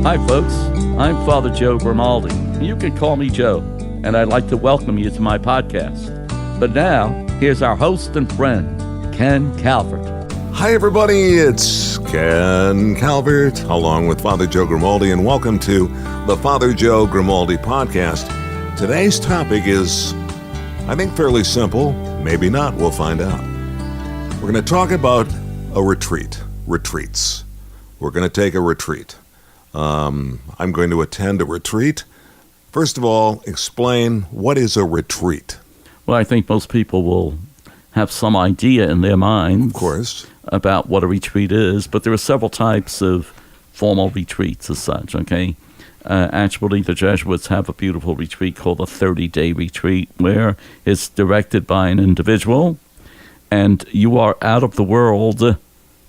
Hi, folks. I'm Father Joe Grimaldi. You can call me Joe, and I'd like to welcome you to my podcast. But now, here's our host and friend, Ken Calvert. Hi, everybody. It's Ken Calvert, along with Father Joe Grimaldi, and welcome to the Father Joe Grimaldi podcast. Today's topic is, I think, fairly simple. Maybe not. We'll find out. We're going to talk about a retreats. We're going to take a retreat. I'm going to attend a retreat. First of all, explain what is a retreat. Well, I think most people will have some idea in their minds, of course, about what a retreat is, but there are several types of formal retreats as such, okay? Actually, the Jesuits have a beautiful retreat called a 30-day retreat, where it's directed by an individual, and you are out of the world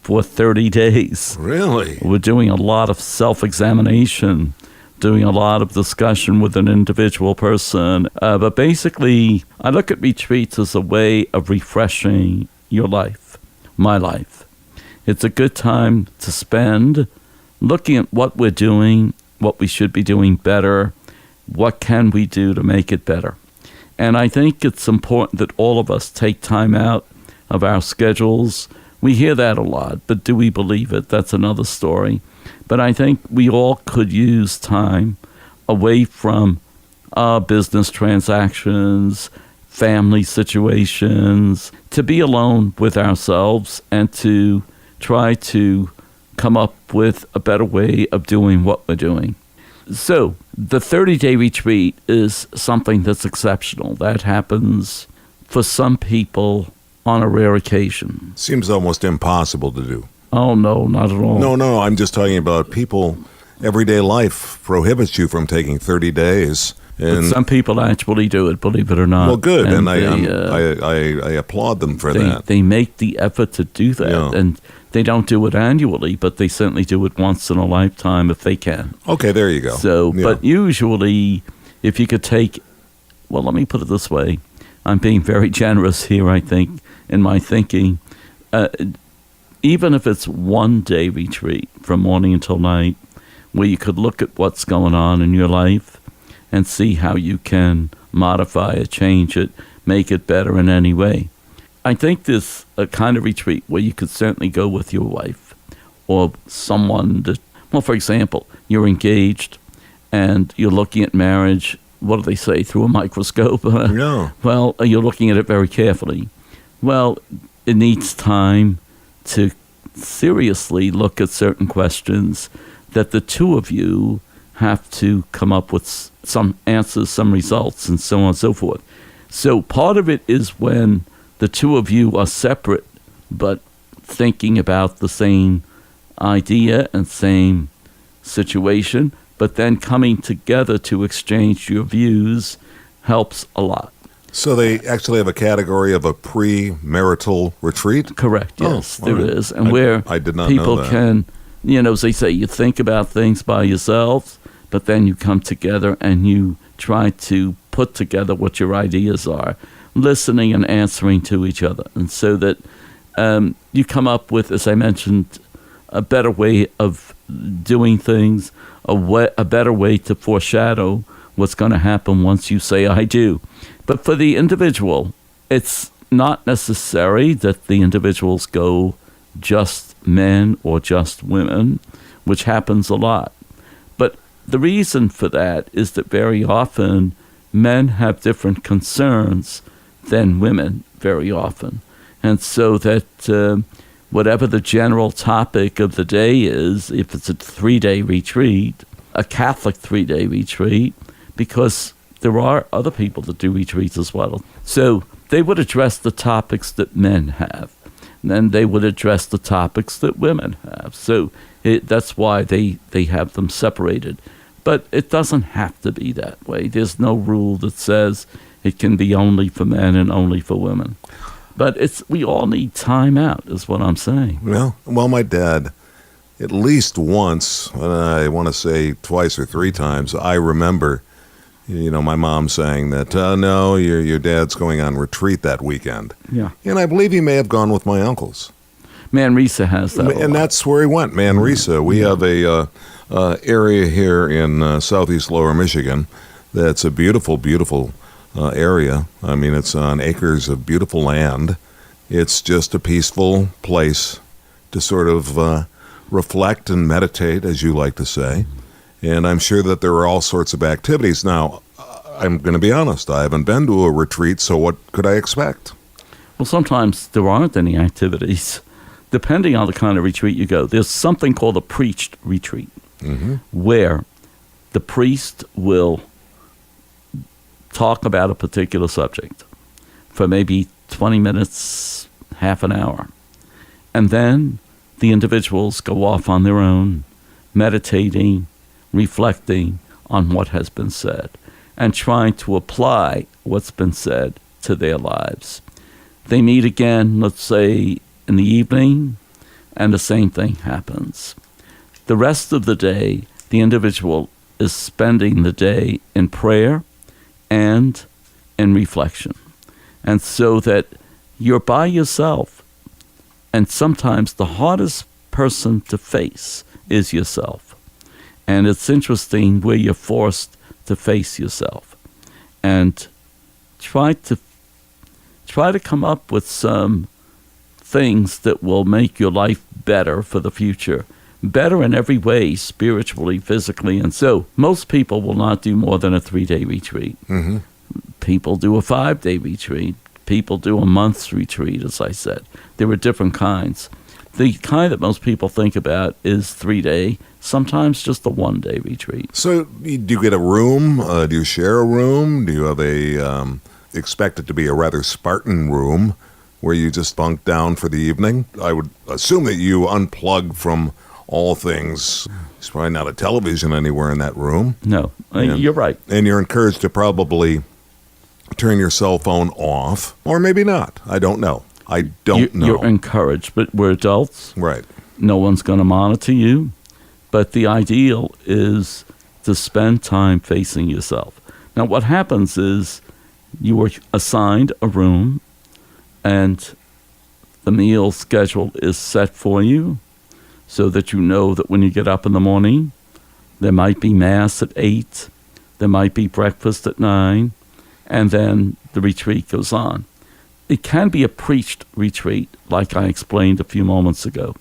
for 30 days. Really? We're doing a lot of self-examination, doing a lot of discussion with an individual person. But basically, I look at retreats as a way of refreshing your life, my life. It's a good time to spend looking at what we're doing, what we should be doing better, what can we do to make it better. And I think it's important that all of us take time out of our schedules. We hear that a lot, but do we believe it? That's another story. But I think we all could use time away from business transactions, family situations, to be alone with ourselves and to try to come up with a better way of doing what we're doing. So the 30-day retreat is something that's exceptional. That happens for some people on a rare occasion. Seems almost impossible to do. Oh, no, not at all. No, I'm just talking about people. Everyday life prohibits you from taking 30 days. And but some people actually do it, believe it or not. Well, good, and I I applaud them for that. They make the effort to do that, Yeah. and they don't do it annually, but they certainly do it once in a lifetime if they can. Okay, there you go. So, Yeah. but usually, if you could take, well, let me put it this way. I'm being very generous here, I think, in my thinking. Even if it's one-day retreat from morning until night, where you could look at what's going on in your life and see how you can modify it, change it, make it better in any way. I think this a kind of retreat where you could certainly go with your wife or someone that, well, for example, you're engaged and you're looking at marriage, what do they say, through a microscope? No. Well, you're looking at it very carefully. Well, it needs time to seriously look at certain questions that the two of you have to come up with some answers, some results, and so on and so forth. So part of it is when the two of you are separate, but thinking about the same idea and same situation, but then coming together to exchange your views helps a lot. So they actually have a category of a pre-marital retreat? Correct, yes, there right. is. And where I did not people know that. can, as they say, you think about things by yourselves, but then you come together and you try to put together what your ideas are, listening and answering to each other. And so that you come up with, as I mentioned, a better way of doing things, a better way to foreshadow what's going to happen once you say, I do. But for the individual, it's not necessary that the individuals go just men or just women, which happens a lot. But the reason for that is that very often men have different concerns than women very often. And so that whatever the general topic of the day is, if it's a 3-day retreat, a Catholic 3-day retreat, because there are other people that do retreats as well. So they would address the topics that men have. And then they would address the topics that women have. So that's why they have them separated. But it doesn't have to be that way. There's no rule that says it can be only for men and only for women. But we all need time out, is what I'm saying. Well, my dad, at least once, and I want to say twice or three times, I remember, my mom saying that, no, your dad's going on retreat that weekend. Yeah. And I believe he may have gone with my uncles. Manresa has that. And that's where he went, Manresa. We have a area here in southeast Lower Michigan that's a beautiful, beautiful area. I mean, it's on acres of beautiful land. It's just a peaceful place to sort of reflect and meditate, as you like to say. And I'm sure that there are all sorts of activities. Now, I'm going to be honest, I haven't been to a retreat, so what could I expect? Well, sometimes there aren't any activities. Depending on the kind of retreat you go, there's something called a preached retreat, where the priest will talk about a particular subject for maybe 20 minutes, half an hour. And then the individuals go off on their own, meditating, reflecting on what has been said, and trying to apply what's been said to their lives. They meet again, let's say, in the evening, and the same thing happens. The rest of the day, the individual is spending the day in prayer and in reflection. And so that you're by yourself. And sometimes the hardest person to face is yourself. And it's interesting where you're forced to face yourself. And try to come up with some things that will make your life better for the future. Better in every way, spiritually, physically. And so most people will not do more than a 3-day retreat. People do a 5-day retreat. People do a month's retreat, as I said. There are different kinds. The kind that most people think about is 3-day, sometimes just a 1-day retreat. So do you get a room? Do you share a room? Do you have expect it to be a rather Spartan room where you just bunk down for the evening? I would assume that you unplug from all things. There's probably not a television anywhere in that room. No, you're right. And you're encouraged to probably turn your cell phone off, or maybe not. I don't know. I don't know. You're encouraged, but we're adults. Right. No one's going to monitor you. But the ideal is to spend time facing yourself. Now, what happens is you are assigned a room, and the meal schedule is set for you so that you know that when you get up in the morning, there might be Mass at 8, there might be breakfast at 9, and then the retreat goes on. It can be a preached retreat, like I explained a few moments ago,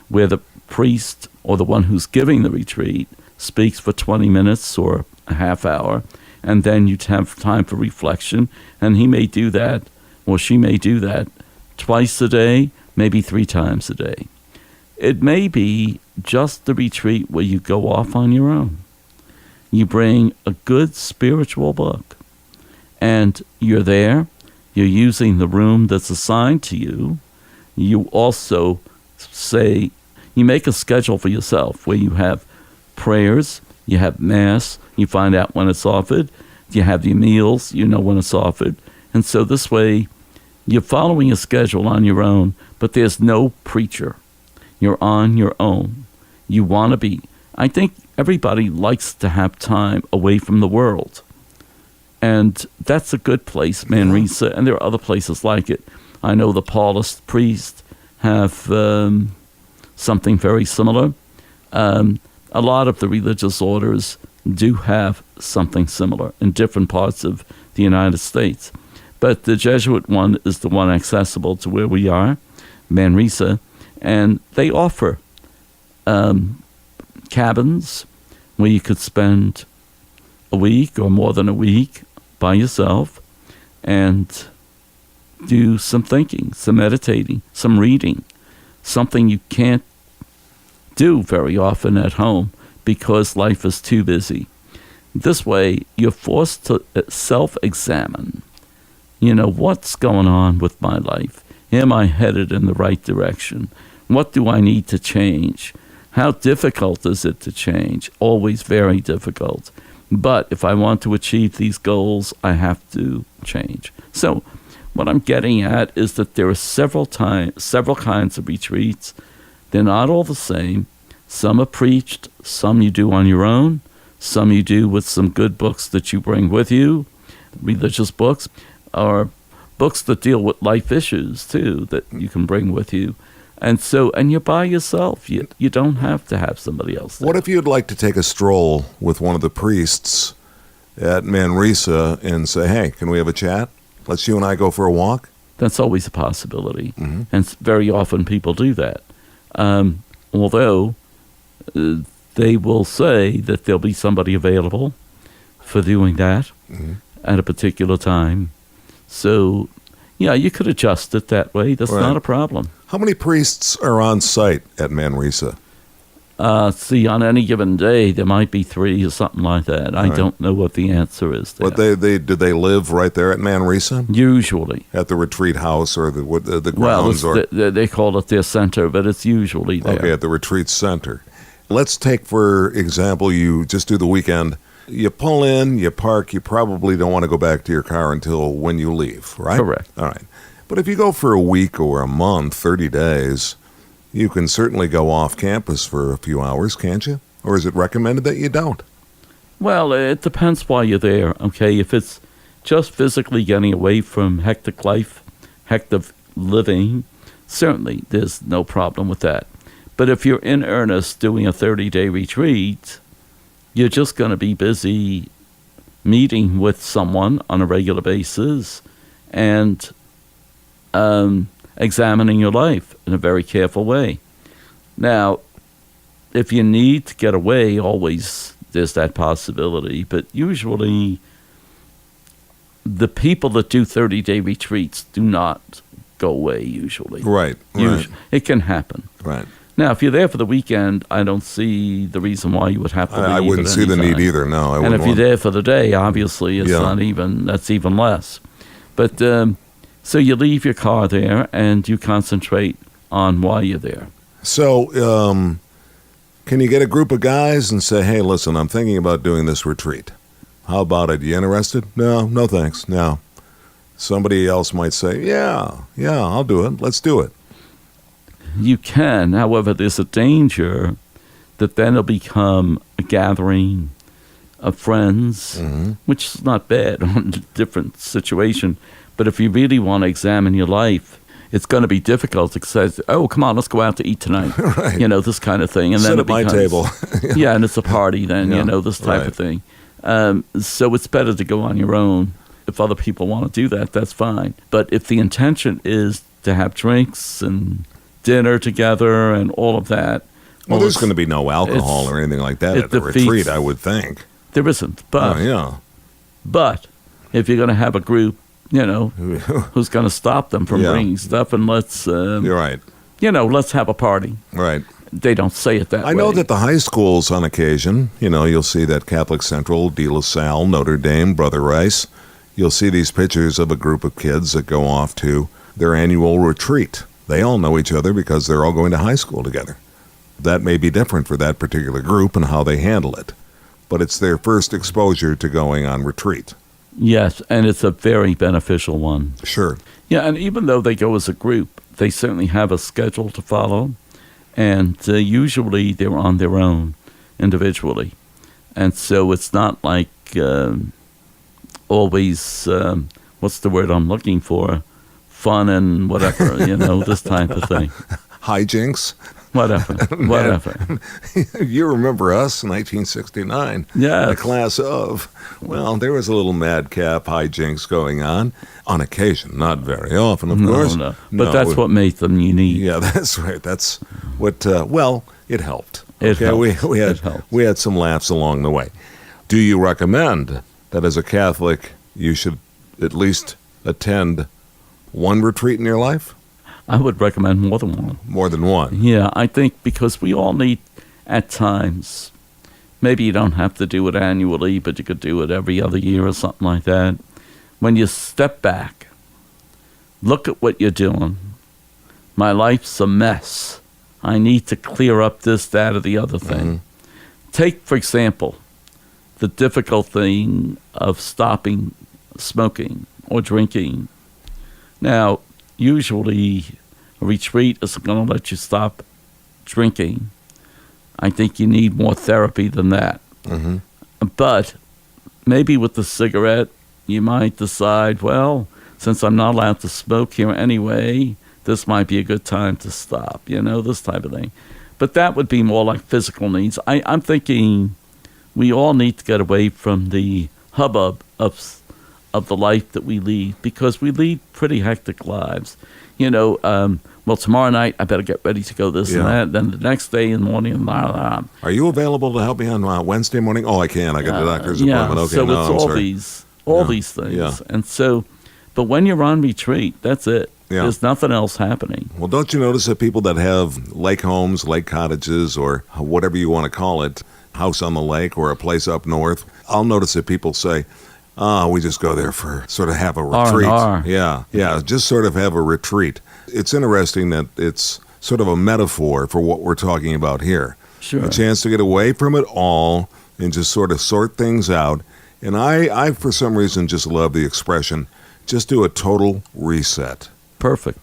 where the priest or the one who's giving the retreat speaks for 20 minutes or a half hour, and then you have time for reflection, and he may do that, or she may do that twice a day, maybe 3 times a day. It may be just the retreat where you go off on your own. You bring a good spiritual book, and you're there. You're using the room that's assigned to you. You also you make a schedule for yourself where you have prayers, you have Mass, you find out when it's offered, you have your meals, you know when it's offered. And so this way, you're following a schedule on your own, but there's no preacher. You're on your own. You want to be. I think everybody likes to have time away from the world. And that's a good place, Manresa, and there are other places like it. I know the Paulist priests have something very similar. A lot of the religious orders do have something similar in different parts of the United States. But the Jesuit one is the one accessible to where we are, Manresa, and they offer cabins where you could spend a week or more than a week by yourself and do some thinking, some meditating, some reading, something you can't do very often at home because life is too busy. This way, you're forced to self-examine. You know, what's going on with my life? Am I headed in the right direction? What do I need to change? How difficult is it to change? Always very difficult. But if I want to achieve these goals, I have to change. So what I'm getting at is that there are several kinds of retreats. They're not all the same. Some are preached, some you do on your own, some you do with some good books that you bring with you, religious books, or books that deal with life issues, too, that you can bring with you. And you're by yourself. You don't have to have somebody else there. What if you'd like to take a stroll with one of the priests at Manresa and say, hey, can we have a chat? Let's you and I go for a walk? That's always a possibility. Mm-hmm. And very often people do that. Although they will say that there'll be somebody available for doing that at a particular time. So, yeah, you could adjust it that way. That's not a problem. How many priests are on site at Manresa? See, on any given day, there might be 3 or something like that. I don't know what the answer is there. But do they live right there at Manresa? Usually. At the retreat house or the grounds? Well, they call it their center, but it's usually there. Okay, at the retreat center. Let's take, for example, you just do the weekend. You pull in, you park, you probably don't want to go back to your car until when you leave, right? Correct. All right. But if you go for a week or a month, 30 days, you can certainly go off campus for a few hours, can't you? Or is it recommended that you don't? Well, it depends why you're there, okay? If it's just physically getting away from hectic life, hectic living, certainly there's no problem with that. But if you're in earnest doing a 30-day retreat, you're just going to be busy meeting with someone on a regular basis and examining your life in a very careful way. Now, if you need to get away, always there's that possibility. But usually, the people that do 30-day retreats do not go away, usually. Right. It can happen. Right. Now, if you're there for the weekend, I don't see the reason why you would have to leave. I wouldn't see the need either, no. And if you're there for the day, obviously, it's not even, that's even less. But, so you leave your car there and you concentrate on why you're there. So, can you get a group of guys and say, hey, listen, I'm thinking about doing this retreat. How about it? You interested? No thanks, no. Somebody else might say, yeah, I'll do it. Let's do it. You can. However, there's a danger that then it'll become a gathering of friends, which is not bad on a different situation. But if you really want to examine your life, it's going to be difficult to say, oh, come on, let's go out to eat tonight. Right. You know, this kind of thing. And sit then at my table. Yeah, and it's a party then, this type of thing. So it's better to go on your own. If other people want to do that, that's fine. But if the intention is to have drinks and dinner together and all of that. Well, there's going to be no alcohol or anything like that at the retreat, I would think. There isn't. But, but if you're going to have a group, who's going to stop them from bringing stuff, and let's, you're right. Let's have a party. Right. They don't say it that way. I know that the high schools, on occasion, you'll see that Catholic Central, De La Salle, Notre Dame, Brother Rice, you'll see these pictures of a group of kids that go off to their annual retreat. They all know each other because they're all going to high school together. That may be different for that particular group and how they handle it. But it's their first exposure to going on retreat. Yes, and it's a very beneficial one. Sure. Yeah, and even though they go as a group, they certainly have a schedule to follow. And usually they're on their own individually. And so it's not like always, what's the word I'm looking for? Fun and whatever, this type of thing. Hijinks? Whatever. You remember us in 1969. Yeah. The class of. Well, there was a little madcap hijinks going on occasion, not very often, of course. No. But that's what made them unique. Yeah, that's right. That's what, it helped. It helped. We had some laughs along the way. Do you recommend that as a Catholic you should at least attend one retreat in your life? I would recommend more than one. More than one? Yeah, I think because we all need, at times, maybe you don't have to do it annually, but you could do it every other year or something like that. When you step back, look at what you're doing. My life's a mess. I need to clear up this, that, or the other thing. Take, for example, the difficult thing of stopping smoking or drinking. Now, usually a retreat isn't going to let you stop drinking. I think you need more therapy than that. But maybe with the cigarette, you might decide, well, since I'm not allowed to smoke here anyway, this might be a good time to stop, this type of thing. But that would be more like physical needs. I'm thinking we all need to get away from the hubbub of the life that we lead, because we lead pretty hectic lives. Well, tomorrow night I better get ready to go this and that. Then the next day in the morning, Are you available to help me on Wednesday morning? Oh, I can. I got a doctor's appointment. Okay, so no, it's all these things. Yeah. And so, but when you're on retreat, that's it. Yeah. There's nothing else happening. Well, don't you notice that people that have lake homes, lake cottages, or whatever you want to call it, house on the lake or a place up north, I'll notice that people say, we just go there for sort of have a retreat. R&R. Yeah, just sort of have a retreat. It's interesting that it's sort of a metaphor for what we're talking about here. Sure. A chance to get away from it all and just sort of sort things out. And I for some reason, just love the expression, just do a total reset. Perfect.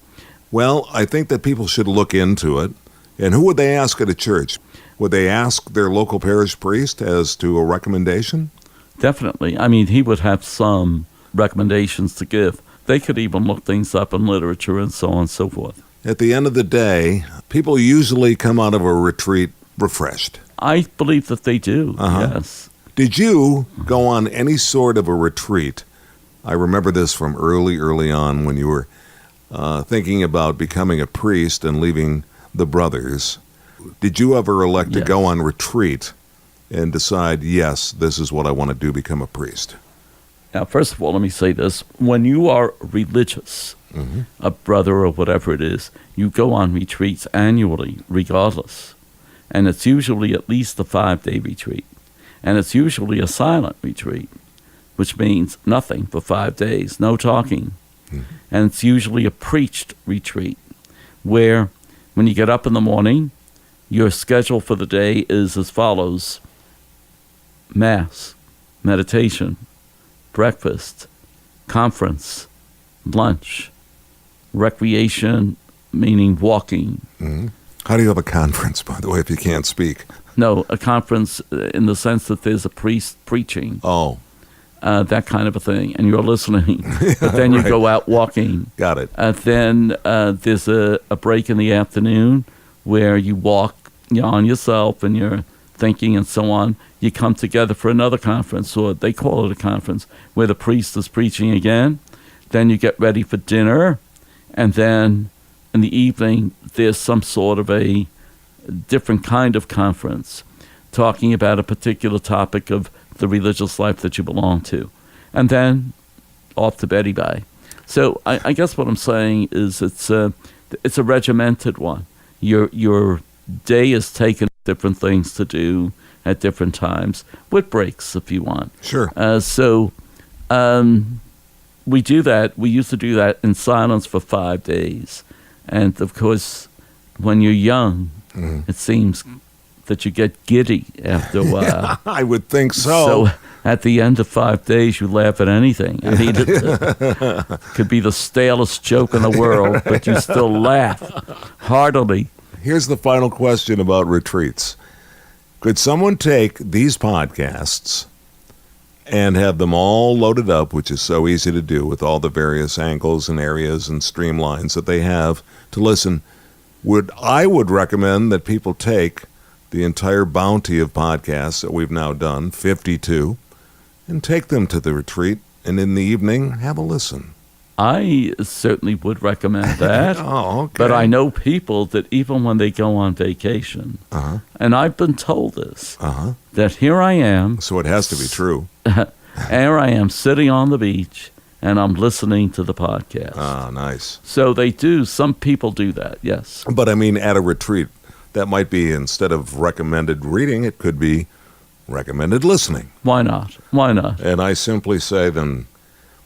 Well, I think that people should look into it. And who would they ask at a church? Would they ask their local parish priest as to a recommendation? Definitely. I mean, he would have some recommendations to give. They could even look things up in literature and so on and so forth. At the end of the day, people usually come out of a retreat refreshed. I believe that they do, yes. Did you go on any sort of a retreat? I remember this from early on when you were thinking about becoming a priest and leaving the brothers. Did you ever elect to go on retreat and decide, yes, this is what I want to do, become a priest? Now, first of all, let me say this. When you are religious, a brother or whatever it is, you go on retreats annually, regardless. And it's usually at least a 5-day retreat. And it's usually a silent retreat, which means nothing for 5 days, no talking. And it's usually a preached retreat, where when you get up in the morning, your schedule for the day is as follows: Mass, meditation, breakfast, conference, lunch, recreation, meaning walking. How do you have a conference, by the way, if you can't speak? No, a conference in the sense that there's a priest preaching. Oh. That kind of a thing, and you're listening. But then you go out walking. Got it. Then there's a break in the afternoon where you walk on yourself and you're thinking and so on. You come together for another conference, or they call it a conference, where the priest is preaching again. Then you get ready for dinner, and then in the evening there's some sort of a different kind of conference talking about a particular topic of the religious life that you belong to. And then off to beddy bye. So I guess what I'm saying is it's a regimented one. Your day is taken different things to do at different times, with breaks if you want. Sure. So we do that. We used to do that in silence for 5 days. And of course, when you're young, it seems that you get giddy after a while. Yeah, I would think so. So at the end of 5 days, you laugh at anything. I mean, it could be the stalest joke in the world, but you still laugh heartily. Here's the final question about retreats. Could someone take these podcasts and have them all loaded up, which is so easy to do with all the various angles and areas and streamlines that they have to listen? I would recommend that people take the entire bounty of podcasts that we've now done, 52, and take them to the retreat, and in the evening, have a listen. I certainly would recommend that. Oh, okay. But I know people that even when they go on vacation, and I've been told this, that here I am. So it has to be true. Here I am sitting on the beach, and I'm listening to the podcast. Ah, nice. So they do. Some people do that, yes. But I mean, at a retreat, that might be, instead of recommended reading, it could be recommended listening. Why not? Why not? And I simply say then,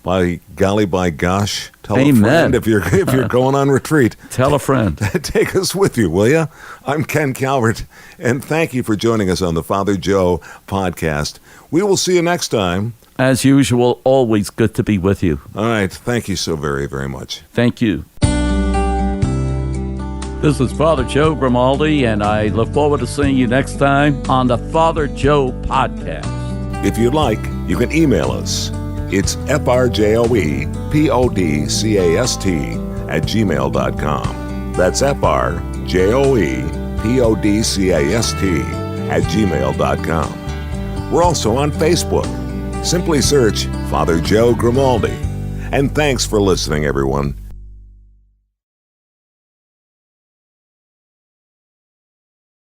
by golly, by gosh, tell Amen. a friend if you're going on retreat. Tell a friend. Take us with you, will you? I'm Ken Calvert, and thank you for joining us on the Father Joe podcast. We will see you next time. As usual, always good to be with you. All right. Thank you so very, very much. Thank you. This is Father Joe Grimaldi, and I look forward to seeing you next time on the Father Joe podcast. If you'd like, you can email us. It's FRJOEPODCAST at gmail.com. That's FRJOEPODCAST at gmail.com. We're also on Facebook. Simply search Father Joe Grimaldi. And thanks for listening, everyone.